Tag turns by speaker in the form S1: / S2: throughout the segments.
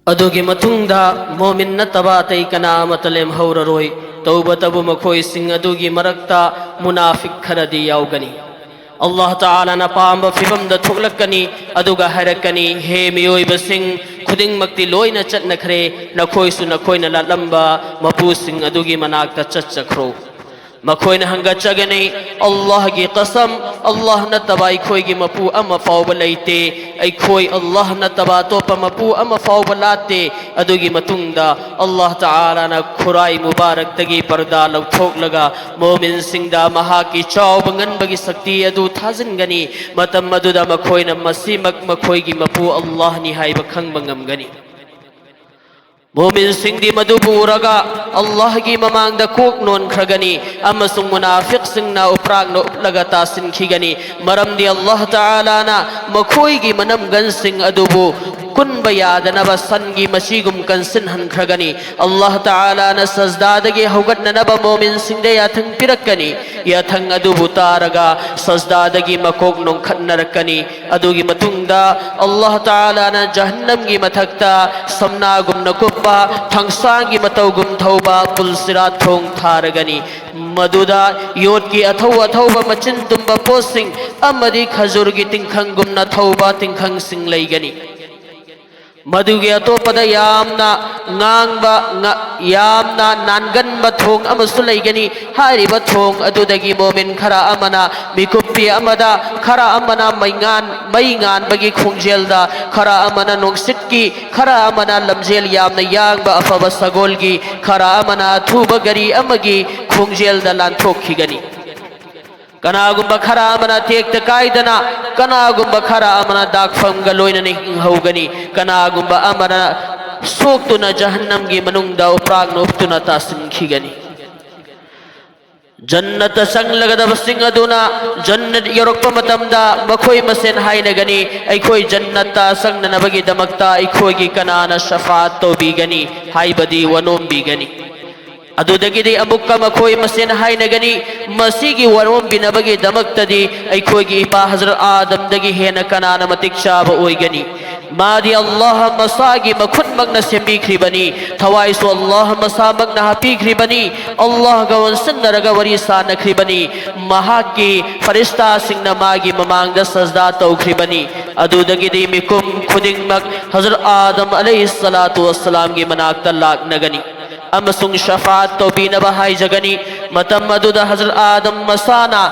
S1: अदुगी मतुंगदा मोमिन नतबा अतै कना अमत लेमहौररोय तौबतबु मखोयसिंग अदुगी मरक्ता मुनाफिक खरदी याउगनी अल्लाह ताला ना पांब फिबमदा थोगलक्कनी अदुगा हरक्कनी हे मियोइबसिंग खुदिंगमक्ति लोइना चटनखरे नखोयसु नखोयना लालंबा मपुसिंग अदुगी मनाक्ता चच्चखरो मखोइन हंगचगनी अल्लाह की कसम अल्लाह नतबा अखोय की मपू अमा फाउब लैते अखोय अल्लाह नतबा तोप मपू अमा फाउब लाते अदुगी मतुंगदा अल्लाह ताला ना खुराई मुबारक तगी पर्दा लौथोकलगा मोमिन सिंगदा महा की चौब ngनबगी शक्ति अदु थाजिनगनी मतम मदुदा मखोइन मसीमक मखोय की मपू अल्लाह नि हाइब खंगबंगमगनी मोमिन सिंगदी मधुबूरगा अल्लाह की ममांग कोक नोन खगनी अमसुंग मुनाफिक सिंगना उपराग नो उपलगा तासिन खिगनी मरमदी अल्लाह ताला ना मखोई की मनम गन सिंग अदुबु कुन बयादनब सनगी मशीगुम कंसिन हन खगनी अल्लाह ताला ना सजदादगी हौगत नब मोमिन सिंगदे याथंग पिरक्कनी याथंग अदुबु तारगा सजदादगी मकोक नोन खन्नरक्कनी अदुगी मतुंगदा अल्लाह ताला ना जहन्नम की मथक्ता समनागुम नकुब थंगसांगी मतौगुम थौबा पुलसिरा थोंग थारगनी मदुदा योट की अथौ अथौबा मचिन तुम्बा पोसिंग अमदी खजूर की तिंखंगुम न थौबा तिंखंग सिंग लैगनी मधुगे अतोपद यामना ngang यामना नानगन थोंग अमसु लैगनी हारिब थोंग अदुदगी मोमिन खरा अमना मिकुप्पी अमदा खरा अमना मैंगान बगी खोंजेलदा खरा अमना नोंगसिटकी खरा अमना लमजेल यामना यांगबा अफब सगोलगी खरा अमना थुब गरी अमगी खोंजेलदा लांथोखिगनी कनागुंबा खरा अमना तेक तकाइदना कनागुंबा खरा अमना दागफंग लोइनने हिंहौगनी कनागुंबा अमना सोक्तुना जहन्नम की मनुंगदा उपराग नोफ्तुना तासिंखिगनी जन्नत संगलगदब सिंग अदुना जन्नत यरक्प मतमदा मखोय मसेन हाइनगनी अखोय जन्नत संगनबगी दमक्ता अखोय की कनाना शफात तौबीगनी हाइबदी वनोम बीगनी अदुदगिदी अमुक्का मखोय मसेन हाइनगनी मसीगी वरोम बिनबगी दमक्तदी अखोय की इपा हजरत आदम दगी हेन कनाना मतिक चाब ओइगनी मादी अल्लाह मसागी मखुन मगन सेम्बीख्रिबनी थवाइसो अल्लाह मसा मगन हापीख्रिबनी अल्लाह गवन सन्नरग वरीसा नख्रिबनी महाकी फरिश्ता सिंगना मागी ममांगद सजदा तौख्रिबनी अदुदगिदी मिकुम खुदिंगमक हजरत आदम अलैहिस्सलातु वस्सलाम की मनाक्ता लाग नगनी अमसुंग शफात तौबीनब हाइजगनी मतम अदुदा हजरत आदम मसाना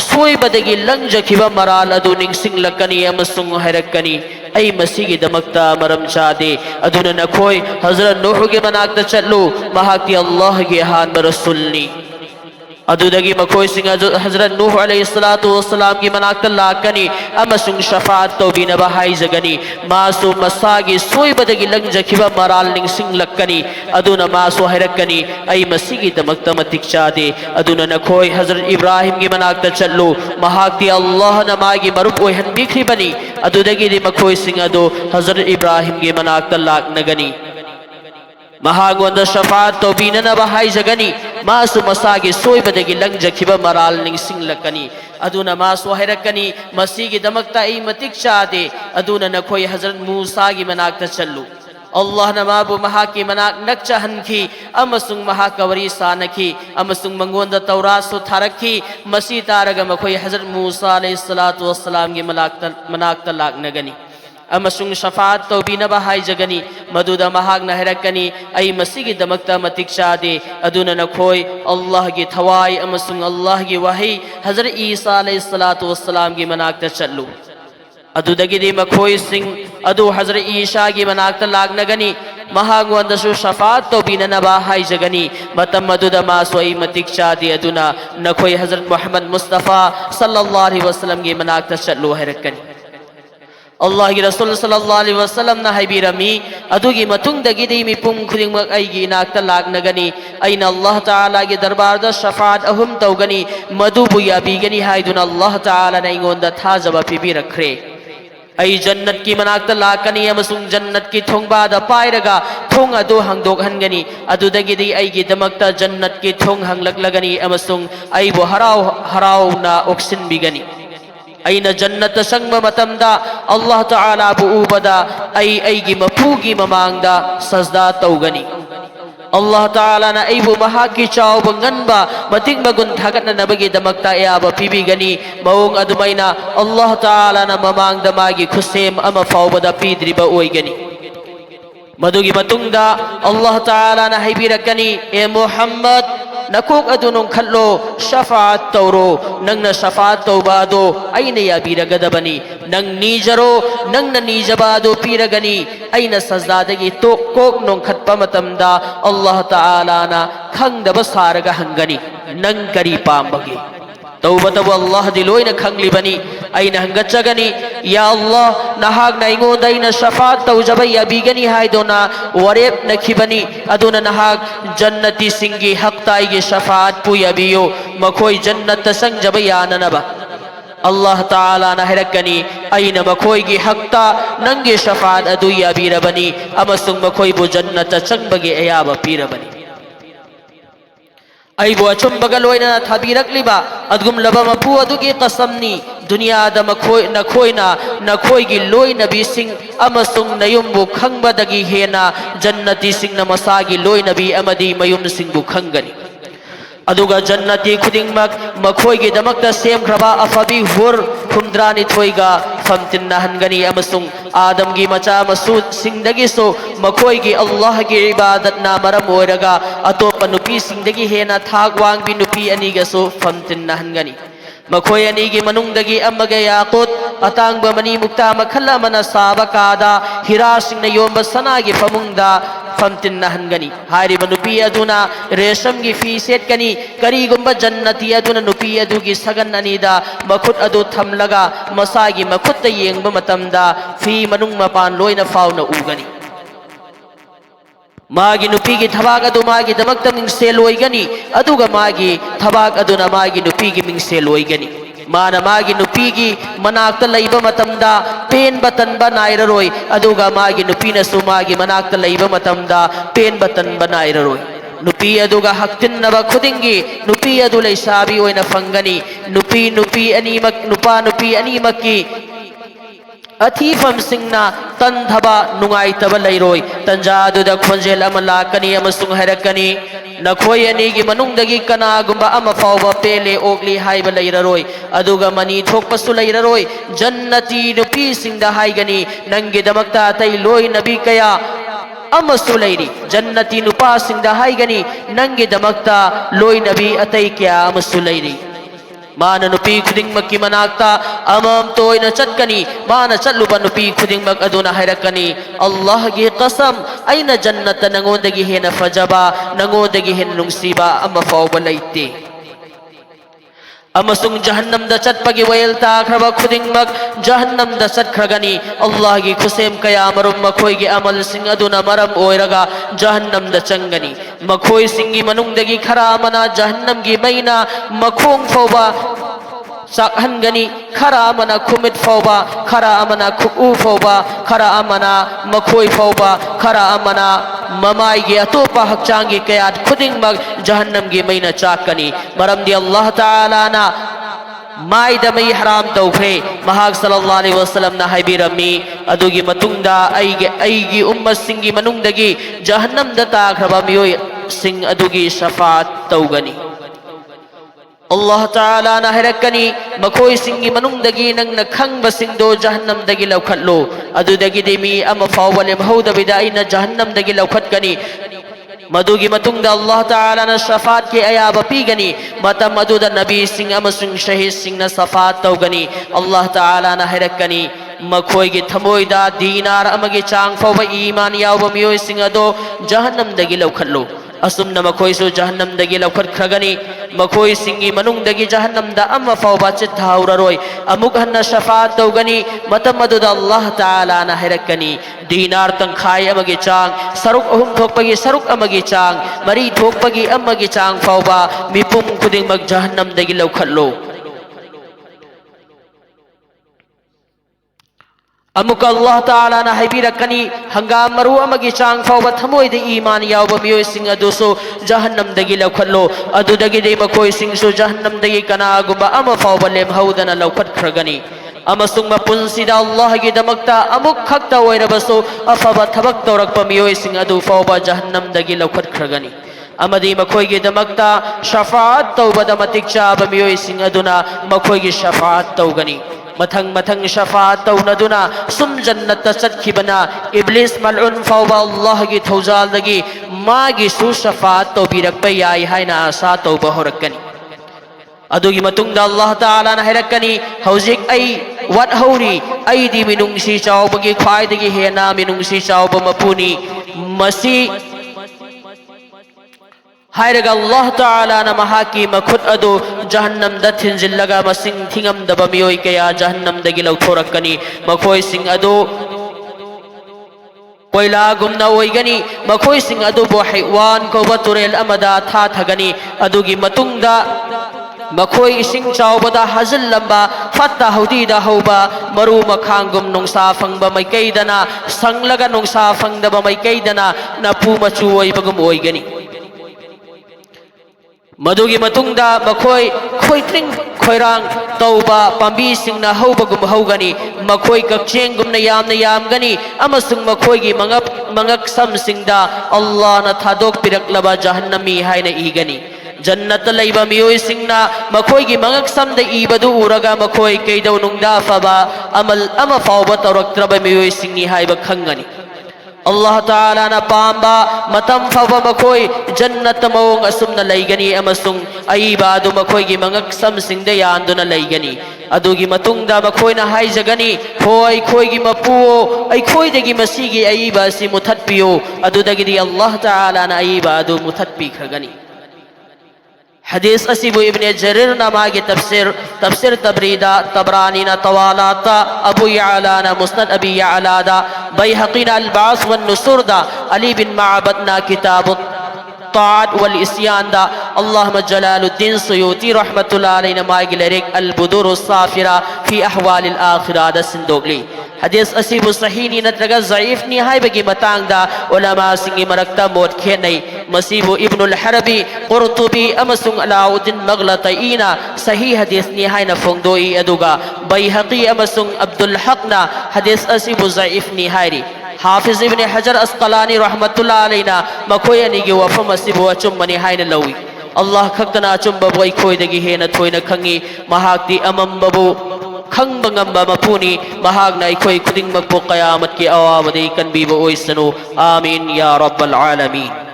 S1: सोइबदगी लंजखिब मराल अदु निंगसिंगलकनी अमसुंग हैरकनी ऐ मसीगी दमक्ता मरम चादे अदुना नखोय हजरत नूह के मनाक्ता चल्लो महाकी अल्लाह के हान रसूलनी अदुदगी मखोय सिंग हजरत नूह अलैहिस्सलातु वस्सलाम की मनाक्ता लाकनी अमसुंग शफात तौबीनब हाइजगनी मासु मसागी सोइबदगी लंजखिब मराल निंगसिंगलकनी अदुना मासु हैरकनी ऐ मसीगी दमक्ता मतिक चादे अदुना नखोय हजरत इब्राहिम की मनाक्ता चल्लो महाकी अल्लाह नमागी मरुप ओहन बिख्रिबनी अदुदगी मखोय सिंग अदो हजरत इब्राहिम की मनाक्ता लाक नगनी महागवंद शफात तौबीनब हाइजगनी मासु मसागी सोइबदगी लंजखिब मराल निंगसिंगलकनी अदुना मासु हैरकनी मसीगी दमक्ता ऐ मतिक चादे अदुना नखोय हजरत मूसा की मनाक्ता चल्लो अल्लाह नमाबु महा की मनाक नक्चहनखी अमसुंग महा कवरी सानखी अमसुंग मंगोंद तौरासु थारखी मसी तारग मखोय हजरत मूसा अलैहिस्सलातु वस्सलाम की मनाक्ता लाक नगनी अमसुंग शफात तौबीनब हाइजगनी मदुदा महाग नहरकनी ऐ मसीगी दमक्ता मतिक चादे अदुना नखोय अल्लाह की थवाई अमसुंग अल्लाह की वही हजरत ईसा अलैहिस्सलातु वस्सलाम की मनाक्ता चल्लू अदुदगिदी मखोय सिंग अदु हजरत ईसा की मनाक्ता लागनगनी महागवंदसु शफात तौबीनब हाइजगनी मतम मदुदा मासोई मतिक चादे अदुना नखोय हजरत मोहम्मद मुस्तफ़ा सल्लल्लाहु अलैहि वसल्लम की मनाक्ता चल्लू हैरकनी अल्लाह की रसूल सल्लल्लाहु अलैहि वसल्लम ना हाइबिरमी अदुगी मतुंगदगिदी मिपुम खुदिंगमक अइगी नाक्ता लागनगनी अइना अल्लाह ताला की दरबारदा शफात अहुम तौगनी मधुबु याबीगनी हाइदुना अल्लाह ताला ने इंगोंदा थाजब पिबिरख्रे ऐ जन्नत की मनाक्ता लाकनी अमसुंग जन्नत की थोंगबादा पायरगा थोंग अदु हंगदोकहनगनी अदुदगिदी अइगी दमक्ता जन्नत की थोंग हंगलकलगनी अमसुंग अइबु हराव ना auxin बिगनी aina jannata sangma matamda Allah Ta'ala bu ubada aigi mapugi mamangda sajda taugani Allah Ta'ala na aibu mahaki chaw banganba mating bagun thagat na nabagi damakta yaba pibigani maung adumaina Allah Ta'ala na mamangda magi khusem ama fawbada pidriba oigani madugi matungda Allah Ta'ala na haibirakani e Muhammad nakuk adunong khallo shafaat tawro nang na shafaat tawbado ay na yabiragadabani nang nijaro nang na nijabado piragani ay na sazdadagi tokok nong khatpamatamda Allah Ta'ala na khangdaba saraga hangani nang kari pambagi tawbatabu Allah diloy na khanglibani ay na hanggatchagani ya Allah nahag na ingoday na shafaat tawjabay abigani haidona warep na khibani aduna nahag jannati singi haqtaigi shafaat pu yabiyo makoy jannat sangjabay ananaba Allah Ta'ala na hirakani ay na makoy gi haqta nangi shafaat adu yabirabani amasung makoy bu jannat sangbagi ayaba pirabani ay bu achumbaga loyna thabirak liba adgum laba mapu adugi qasamni dunia da makoy nakoy gi loy nabi sing amasung nayumbu khangbadagi hena jannati sing na masagi loy nabi amadi mayum sing bu khangani aduga jannati khudingmak makoy gi damakta sem khraba afabi hur khumdrani thoiga famtin nahangani amasung adam gi macha masud singdagi so makoy gi Allah gi ibadat na maram oiraga atopa nupi singdagi hena thagwang bi nupi aniga so famtin nahangani makoy anigi manungdagi amaga yaqut atangba mani mukta makhala mana sabakada hira singna yomba sanagi famungda famtin nahangani hari manupi aduna resham gi fi set kani kari gumba jannati aduna nupi adugi sagan anida makhut adu thamlaga masagi makhut yengba matamda fi manung mapan loina fauna ugani magi nupi gi thabak adu magi damakta ming seloigani aduga magi thabak aduna magi nupi gi ming seloigani mana magi nupi gi manakta laiba matamda pen batan banairaroi aduga magi nupi na sumagi manakta laiba matamda pen batan banairaroi nupi aduga haktin naba khudingi nupi adu leisabi oina fangani nupi animak nupa nupi animaki athifam singna tan thaba nungai taba lairoi tanjadu da khonjel amala kani amasung harakani nakhoi ani gi manungdagi kana gumba ama fawba pele ogli haiba lairaroi aduga mani thokpasu lairaroi jannati nupi singda haigani nangi damakta tai loi nabi kaya amasu lairi jannati nupa singda haigani nangi damakta loi nabi atai kya amasu lairi mana nupi khuding makki manakta amam toina chatkani mana chatluba nupi khuding mak aduna hairakani Allah gi qasam aina jannata nangodagi hena fajaba nangodagi hen nungsiba amma fawba laite amasung jahannam da chatpagi wayalta khraba khuding mak jahannam da chat khragani Allah gi khusem kaya marum makhoi gi amal sing aduna maram oiraga jahannam da changani makhoi singi manung dagi khara mana jahannam gi maina makhong fawba sakhangani khara mana khumit fawba khara amana khuku fawba khara amana makhoi fawba khara amana mamai gi atopa hakchangi kayat khuding mag jahannam gi maina chakani maram di Allah Ta'ala na mai da mai haram tawfe mahag sallallahu alaihi wasallam na haibirami adugi matungda aigi ummat singi manungdagi jahannam da ta khraba miyoi sing adugi shafaat tawgani Allah Ta'ala na hirakani makoy singi manungdagi nang nakhangba singdo jahannam dagi lawkhatlo adudagi demi ama fawwale mahawda bidai na jahannam dagi lawkhatkani madugi matungda Allah Ta'ala na shafaat ki ayaba pigani matam maduda nabi sing amasung shahid sing na shafaat tawgani Allah Ta'ala na hirakani makoy gi thamoida dinar amagi chang fawba iman yawba miyoy sing ado jahannam dagi lawkhatlo asumna makoy so jahannam dagi lawkhat khragani makoy singi manung dagi jahannam da amma fawba chit thauraroi amuk hanna shafaat tawgani matam maduda Allah Ta'ala na hirakani dinar tangkhai amagi chang saruk ahum thokpagi saruk amagi chang mari thokpagi amagi chang fawba mipum khuding mag jahannam dagi lawkhatlo अमुक अल्लाह ताला ना हाइबिरकनी हंगाम मरु अमगी चांग फावबा थमोइद ईमान यावबा मियोय सिंग अदुसु जहन्नम दगी लौखटलो अदुदगी दे मखोय सिंगसु जहन्नम दगी कनागुबा अमा फावबा लेमहौदना लौखटख्रगनी अमसुंग मपुंसिदा अल्लाह की दमकता अमुक खक्ता ओइरबसु अफबा थबक तौरकपा मियोय सिंग अदु फावबा जहन्नम दगी लौखटख्रगनी अमदी मखोय की दमकता शफाअत तौबदा मतिक चाबा मियोय सिंग अदुना मखोय की शफाअत तौगनी मथंग मथंग शफाअत तौनदुना सुम जन्नत चटखिबना इब्लिस मलउन फावबा अल्लाह की थौजालदगी मागी सु शफाअत तौबिरकपा याय हायना आशा तौबा होरकनी अदुगी मतुंगदा अल्लाह ताला ना हैरकनी हौजिक आई वट हौरी आई दी मिनुंगसी चावबगी ख्वाइदगी हेना मिनुंगसी चावब मपुनी मसी हायरगा अल्लाह ताला ना महाकी मखुद अदो जहन्नम द थिंजिल्लगा मसिंग थिंगम दबा मियोय कया जहन्नम दगी लौथोरकनी मखोय सिंग अदो कोयला गुमना ओइगनी मखोय सिंग अदो बो हैवान को बतुरेल अमदा था थगनी अदुगी मतुंगदा मखोय इसिंग चावबदा हजल लंबा फत्ता हौदीदा हौबा मरु मखांगुम नोंसा फंगबा मैकैदना संगलगा नोंसा फंगदबा मैकैदना नपु मचु ओइबगुम ओइगनी मधुगी मतुंगदा मखोय खोइत्रिंग खोइरांग तौबा पांबी सिंगना हौबगुम हौगनी मखोय कक्चेंगुमना यामना यामगनी अमसुंग मखोयगी मंगक सम सिंगदा अल्लाह ना थादोक पिरकलबा जहन्नमी हायना ईगनी जन्नत लैबा मियोय सिंगना मखोयगी मंगक समद ईबदु उरगा मखोय कैदौ नुंगदा फबा अमल अम फावबा तौरक्त्रबा मियोय सिंगनी हायबा खंगनी अल्लाह ताला ना पांबा मतम फबा मखोय जन्नत मौंग असुमना लैगनी अमसुंग अईबा अदु मखोयगी मंगक सम सिंगदा यानदुना लैगनी अदुगी मतुंगदा मखोयना हायजगनी होय खोयगी मपुओ ऐ खोयदगी मसीगी अईबा सि मुथत्पियो अदुदगी अल्लाह ताला ना अईबा अदु मुथत्पिखगनी हदीस असीबु इब्ने जरीर नमा के तफसीर तबरीदा तबरानी ना तवालाता अबू याला ना मुस्नद अबी यालादा बैहक़ी ना अल-बास वन नुसूर दा अली बिन माबद ना किताब ताअत वल इस्यान दा अल्लाहुम्मा जलालुद्दीन सुयूती रहमतुल्लाह अलैहि नमा के लिरिक अल-बुदूर अस-साफिरा फी अहवालिल आखिरा दा सिंदोगली हदीस असीबु सही नी नत्रगा ज़ईफ नी हायबगी मतांगदा उलमा सिंगी मरक्ता मोद खेनै मसीबु इब्नुल हरबी कुर्तुबी अमसुंग अलाउद्दीन मगलतईना सही हदीस नी हायना फोंगदोई अदुगा बैहक़ी अमसुंग अब्दुल हक ना हदीस असीबु ज़ईफ नी हायरी हाफिज इब्ने हजर अस्क़लानी रहमतुल्लाह अलैना मखोय अनिगी वफम असीबु अचुम्मनी हायना लवी अल्लाह खक्तना अचुम्बबु अखोयदगी हेना थोयना खंगी महाक्ति अमम्बबु खंग बंगम्बा मपुनी महागना इखोई खुदिंग मकपो क़यामत की अवावदी कनबीबो ओइसनो आमीन या रब्बल आलमीन।